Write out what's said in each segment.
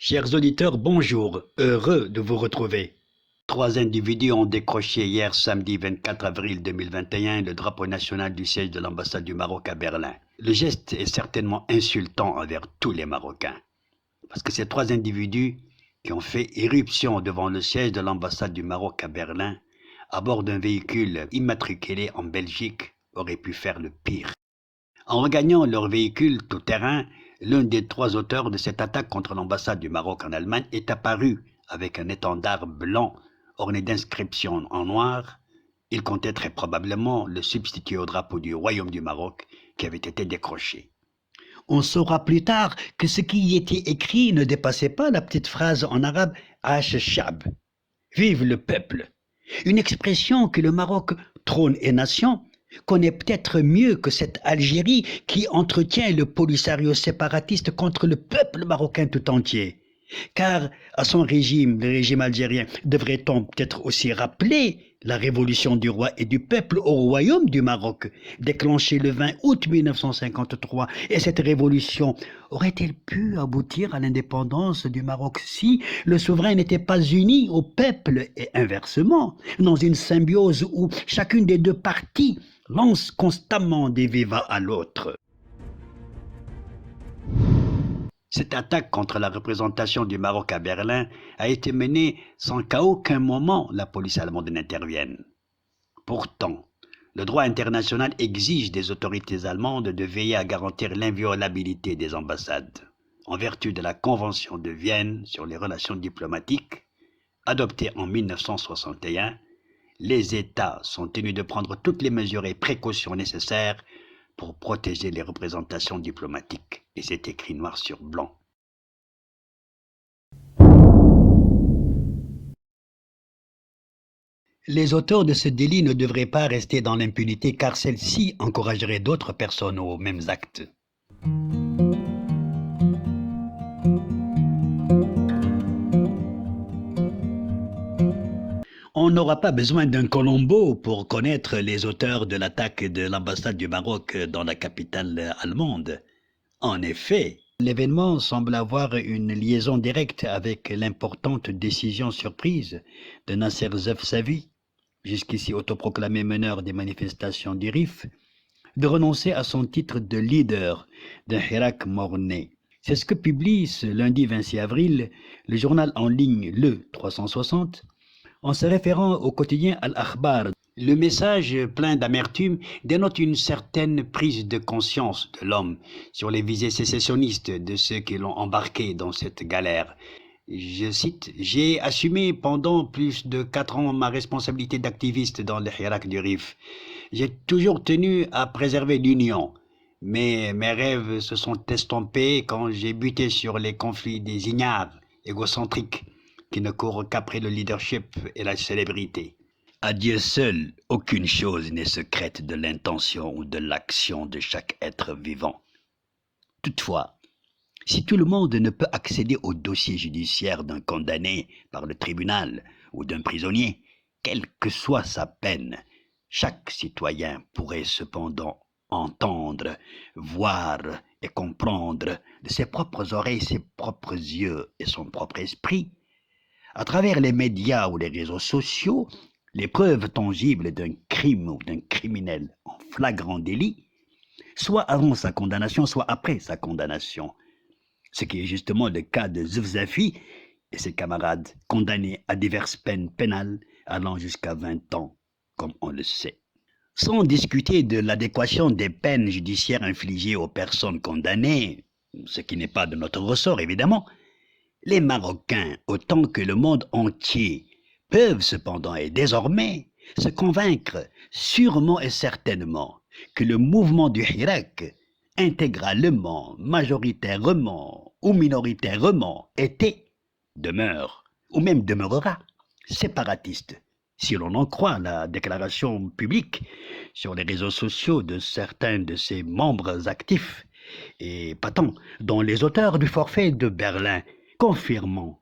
Chers auditeurs, bonjour, heureux de vous retrouver. 3 individus ont décroché hier samedi 24 avril 2021 le drapeau national du siège de l'ambassade du Maroc à Berlin. Le geste est certainement insultant envers tous les Marocains, parce que ces 3 individus qui ont fait irruption devant le siège de l'ambassade du Maroc à Berlin à bord d'un véhicule immatriculé en Belgique auraient pu faire le pire. En regagnant leur véhicule tout-terrain, l'un des 3 auteurs de cette attaque contre l'ambassade du Maroc en Allemagne est apparu avec un étendard blanc orné d'inscriptions en noir. Il comptait très probablement le substituer au drapeau du Royaume du Maroc qui avait été décroché. On saura plus tard que ce qui y était écrit ne dépassait pas la petite phrase en arabe « Ash-Shab », vive le peuple, une expression que le Maroc, trône et nation, connaît peut-être mieux que cette Algérie qui entretient le Polisario séparatiste contre le peuple marocain tout entier. Car à son régime, le régime algérien, devrait-on peut-être aussi rappeler la révolution du roi et du peuple au royaume du Maroc, déclenchée le 20 août 1953, et cette révolution aurait-elle pu aboutir à l'indépendance du Maroc si le souverain n'était pas uni au peuple et inversement, dans une symbiose où chacune des deux parties lance constamment des vivas à l'autre? Cette attaque contre la représentation du Maroc à Berlin a été menée sans qu'à aucun moment la police allemande n'intervienne. Pourtant, le droit international exige des autorités allemandes de veiller à garantir l'inviolabilité des ambassades, en vertu de la Convention de Vienne sur les relations diplomatiques, adoptée en 1961. Les États sont tenus de prendre toutes les mesures et précautions nécessaires pour protéger les représentations diplomatiques. Et c'est écrit noir sur blanc. Les auteurs de ce délit ne devraient pas rester dans l'impunité car celle-ci encouragerait d'autres personnes aux mêmes actes. On n'aura pas besoin d'un Colombo pour connaître les auteurs de l'attaque de l'ambassade du Maroc dans la capitale allemande. En effet, l'événement semble avoir une liaison directe avec l'importante décision surprise de Nasser Zefzavi, jusqu'ici autoproclamé meneur des manifestations du Rif, de renoncer à son titre de leader d'un Hirak mort-né. C'est ce que publie ce lundi 26 avril le journal en ligne Le 360, en se référant au quotidien Al-Akhbar. Le message plein d'amertume dénote une certaine prise de conscience de l'homme sur les visées sécessionnistes de ceux qui l'ont embarqué dans cette galère. Je cite, « J'ai assumé pendant plus de 4 ans ma responsabilité d'activiste dans le Hirak du Rif. J'ai toujours tenu à préserver l'union. Mais mes rêves se sont estompés quand j'ai buté sur les conflits des ignares égocentriques qui ne courent qu'après le leadership et la célébrité. À Dieu seul, aucune chose n'est secrète de l'intention ou de l'action de chaque être vivant. Toutefois, si tout le monde ne peut accéder au dossier judiciaire d'un condamné par le tribunal ou d'un prisonnier, quelle que soit sa peine, chaque citoyen pourrait cependant entendre, voir et comprendre de ses propres oreilles, ses propres yeux et son propre esprit, à travers les médias ou les réseaux sociaux, les preuves tangibles d'un crime ou d'un criminel en flagrant délit, soit avant sa condamnation, soit après sa condamnation. Ce qui est justement le cas de Zefzavi et ses camarades, condamnés à diverses peines pénales allant jusqu'à 20 ans, comme on le sait. Sans discuter de l'adéquation des peines judiciaires infligées aux personnes condamnées, ce qui n'est pas de notre ressort évidemment, les Marocains, autant que le monde entier, peuvent cependant et désormais se convaincre sûrement et certainement que le mouvement du Hirak, intégralement, majoritairement ou minoritairement, était, demeure ou même demeurera séparatiste, si l'on en croit la déclaration publique sur les réseaux sociaux de certains de ses membres actifs et patents, dont les auteurs du forfait de Berlin, confirmant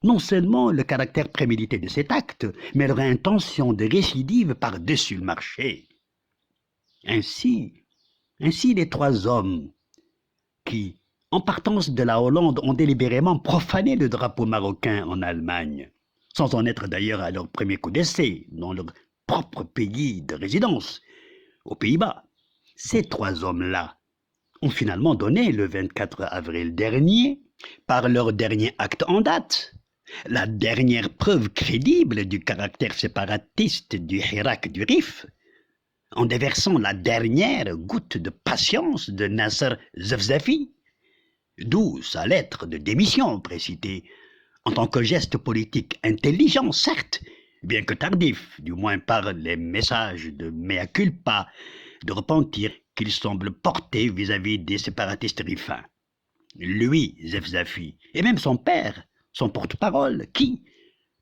non seulement le caractère prémédité de cet acte, mais leur intention de récidive par-dessus le marché. Ainsi les 3 hommes qui, en partance de la Hollande, ont délibérément profané le drapeau marocain en Allemagne, sans en être d'ailleurs à leur premier coup d'essai, dans leur propre pays de résidence, aux Pays-Bas. Ces trois hommes-là ont finalement donné, le 24 avril dernier, par leur dernier acte en date, la dernière preuve crédible du caractère séparatiste du Hirak du Rif, en déversant la dernière goutte de patience de Nasser Zefzafi, d'où sa lettre de démission précitée, en tant que geste politique intelligent, certes, bien que tardif, du moins par les messages de mea culpa, de repentir qu'il semble porter vis-à-vis des séparatistes rifins. Lui, Zefzafi, et même son père, son porte-parole, qui,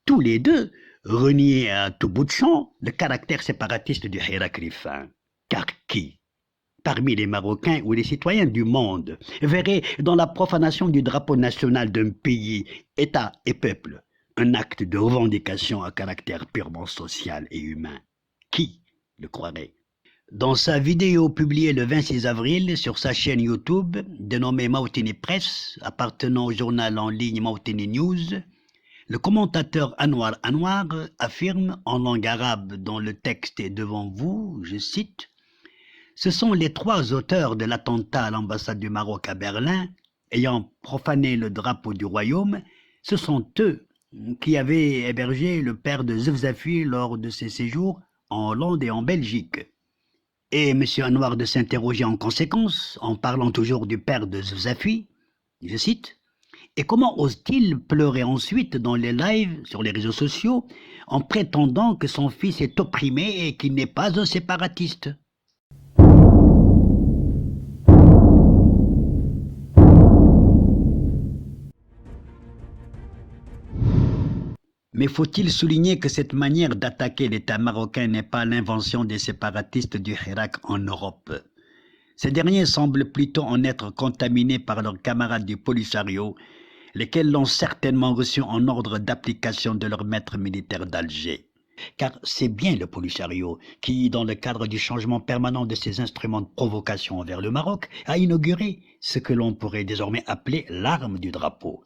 tous les deux, reniaient à tout bout de champ le caractère séparatiste du Hirak rifin. Car qui, parmi les Marocains ou les citoyens du monde, verrait dans la profanation du drapeau national d'un pays, État et peuple, un acte de revendication à caractère purement social et humain? Qui le croirait? Dans sa vidéo publiée le 26 avril sur sa chaîne YouTube, dénommée Mawtini Press, appartenant au journal en ligne Mawtini News, le commentateur Anwar Anwar affirme en langue arabe dont le texte est devant vous, je cite, « Ce sont les trois auteurs de l'attentat à l'ambassade du Maroc à Berlin, ayant profané le drapeau du royaume, ce sont eux qui avaient hébergé le père de Zefzafi lors de ses séjours en Hollande et en Belgique. » Et M. Anwar de s'interroger en conséquence, en parlant toujours du père de Zefzafi, je cite, « Et comment ose-t-il pleurer ensuite dans les lives sur les réseaux sociaux en prétendant que son fils est opprimé et qu'il n'est pas un séparatiste ?» Mais faut-il souligner que cette manière d'attaquer l'État marocain n'est pas l'invention des séparatistes du Hirak en Europe? Ces derniers semblent plutôt en être contaminés par leurs camarades du Polisario, lesquels l'ont certainement reçu en ordre d'application de leur maître militaire d'Alger. Car c'est bien le Polisario qui, dans le cadre du changement permanent de ses instruments de provocation envers le Maroc, a inauguré ce que l'on pourrait désormais appeler l'arme du drapeau.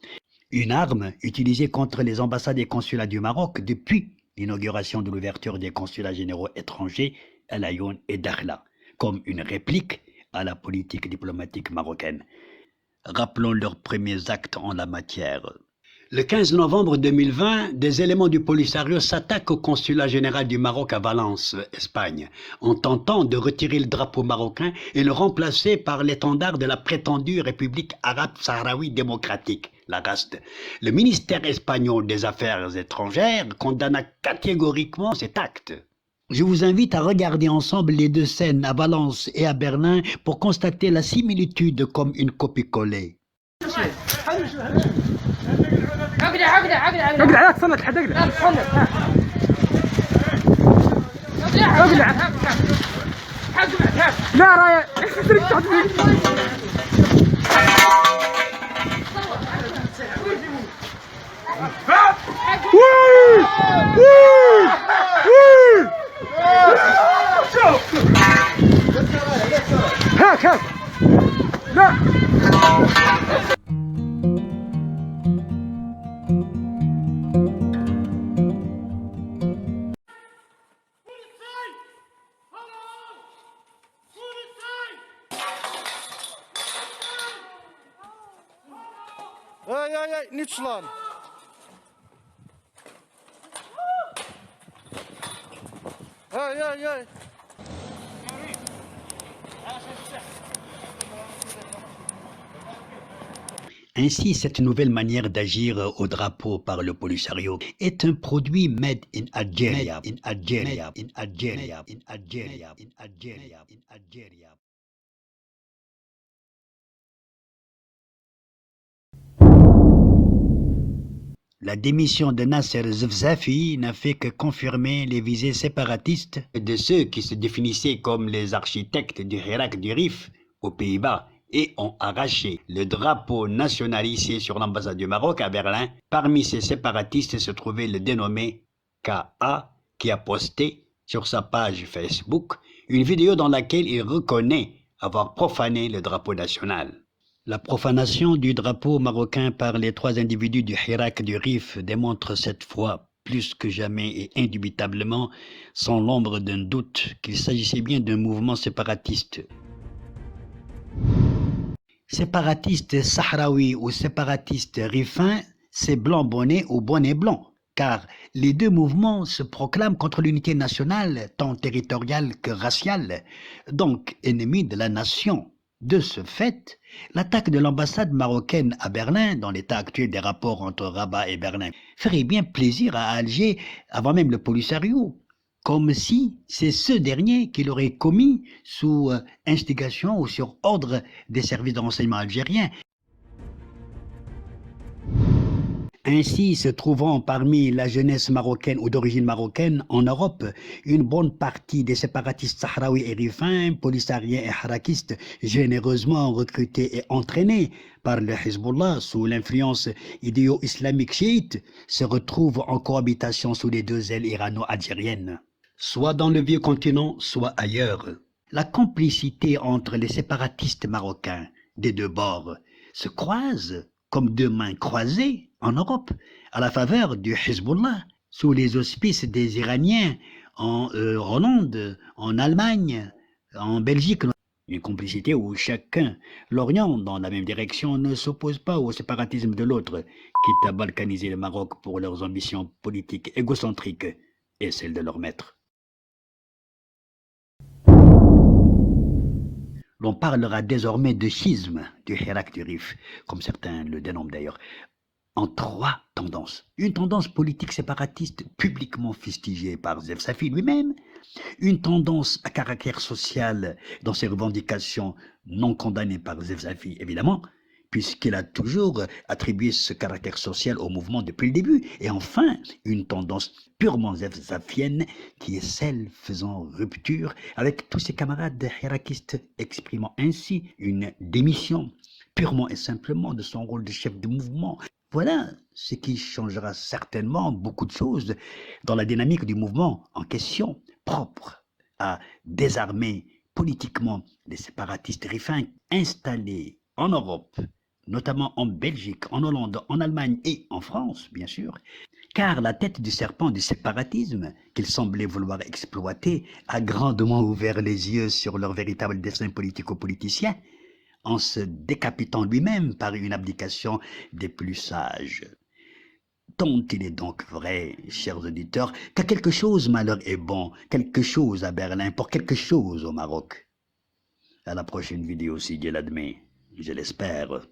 Une arme utilisée contre les ambassades et consulats du Maroc depuis l'inauguration de l'ouverture des consulats généraux étrangers à Laayoune et Dakhla, comme une réplique à la politique diplomatique marocaine. Rappelons leurs premiers actes en la matière. Le 15 novembre 2020, des éléments du Polisario s'attaquent au consulat général du Maroc à Valence, Espagne, en tentant de retirer le drapeau marocain et le remplacer par l'étendard de la prétendue République arabe sahraoui démocratique, la RASD. Le ministère espagnol des Affaires étrangères condamna catégoriquement cet acte. Je vous invite à regarder ensemble les deux scènes à Valence et à Berlin pour constater la similitude comme une copie-collée. اقلع اقلع اقلع اقلع لا تصنت حد اقلع لا تصنت اقلع اقلع لا رايح ايش تريد تحط هاك هاك لا Ej, niet slaan. Ej. Ainsi, cette nouvelle manière d'agir au drapeau par le Polisario est un produit made in Algeria, in Algeria, in Algeria, in Algeria, in Algeria, in Algeria. La démission de Nasser Zefzafi n'a fait que confirmer les visées séparatistes de ceux qui se définissaient comme les architectes du Hirak du Rif aux Pays-Bas et ont arraché le drapeau national hissé sur l'ambassade du Maroc à Berlin. Parmi ces séparatistes se trouvait le dénommé K.A. qui a posté sur sa page Facebook une vidéo dans laquelle il reconnaît avoir profané le drapeau national. La profanation du drapeau marocain par les 3 individus du Hirak du Rif démontre cette fois plus que jamais et indubitablement, sans l'ombre d'un doute, qu'il s'agissait bien d'un mouvement séparatiste. Séparatiste sahraoui ou séparatiste rifin, c'est blanc bonnet ou bonnet blanc, car les deux mouvements se proclament contre l'unité nationale, tant territoriale que raciale, donc ennemis de la nation. De ce fait, l'attaque de l'ambassade marocaine à Berlin, dans l'état actuel des rapports entre Rabat et Berlin, ferait bien plaisir à Alger avant même le Polisario, comme si c'est ce dernier qui l'aurait commis sous instigation ou sur ordre des services de renseignement algériens. Ainsi, se trouvant parmi la jeunesse marocaine ou d'origine marocaine en Europe, une bonne partie des séparatistes sahraouis et rifins, polissariens et harakistes, généreusement recrutés et entraînés par le Hezbollah sous l'influence idéo-islamique chiite, se retrouvent en cohabitation sous les deux ailes irano-algériennes, soit dans le vieux continent, soit ailleurs. La complicité entre les séparatistes marocains des deux bords se croise comme deux mains croisées en Europe, à la faveur du Hezbollah, sous les auspices des Iraniens en Hollande, en Allemagne, en Belgique. Une complicité où chacun l'oriente dans la même direction, ne s'oppose pas au séparatisme de l'autre, quitte à balkaniser le Maroc pour leurs ambitions politiques égocentriques et celles de leur maître. L'on parlera désormais de schisme du Hirak du Rif, comme certains le dénomment d'ailleurs, en 3 tendances. Une tendance politique séparatiste publiquement fustigée par Zef Safi lui-même, une tendance à caractère social dans ses revendications non condamnées par Zef Safi évidemment, puisqu'il a toujours attribué ce caractère social au mouvement depuis le début, et enfin une tendance purement zefzafienne qui est celle faisant rupture avec tous ses camarades hirakistes, exprimant ainsi une démission purement et simplement de son rôle de chef de mouvement. Voilà ce qui changera certainement beaucoup de choses dans la dynamique du mouvement en question, propre à désarmer politiquement les séparatistes rifins installés en Europe, notamment en Belgique, en Hollande, en Allemagne et en France, bien sûr, car la tête du serpent du séparatisme, qu'il semblait vouloir exploiter, a grandement ouvert les yeux sur leur véritable destin politico-politicien, en se décapitant lui-même par une abdication des plus sages. Dont il est donc vrai, chers auditeurs, qu'à quelque chose malheur est bon, quelque chose à Berlin pour quelque chose au Maroc. À la prochaine vidéo si Dieu l'admet, je l'espère.